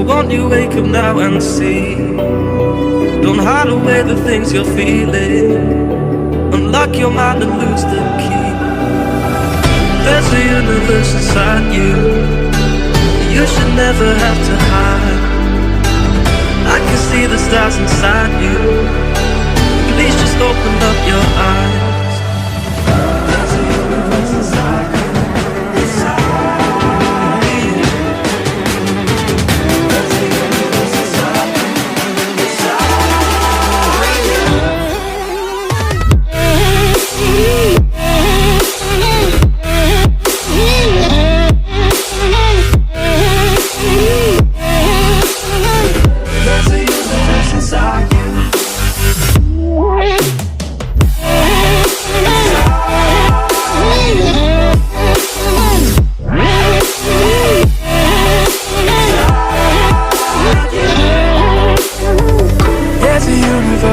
won't you wake up now and see? Don't hide away the things you're feeling. Unlock your mind and lose the key. There's a universe inside you. You should never have to hide. I can see the stars inside you. Please just open up your eyes. There's a universe inside you.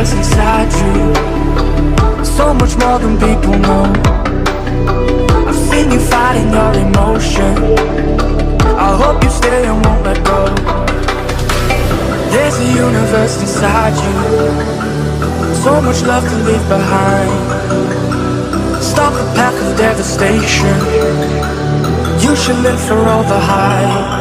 Inside you, so much more than people know. I've seen you fighting your emotion. I hope you stay and won't let go. There's a universe inside you, so much love to leave behind. Stop the path of devastation. You should live for all the hype.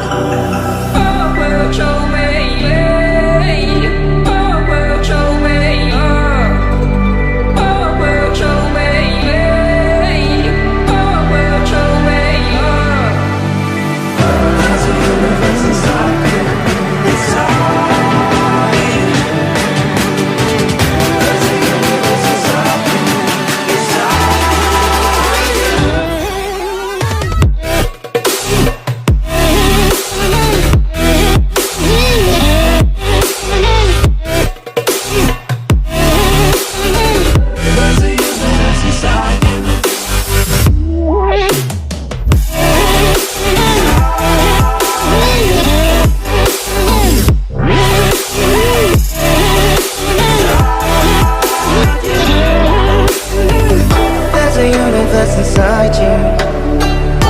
Inside you,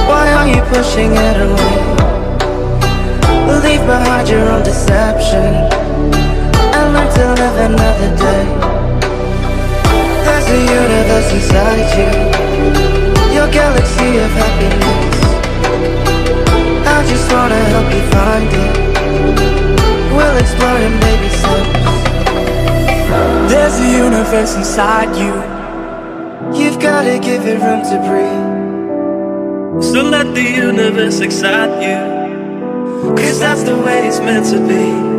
why are you pushing it away? Leave behind your own deception and learn to live another day. There's a universe inside you, your galaxy of happiness. I just wanna help you find it. We'll explore in baby steps. There's a universe inside you. You've gotta give it room to breathe. So let the universe excite you, 'cause that's the way it's meant to be.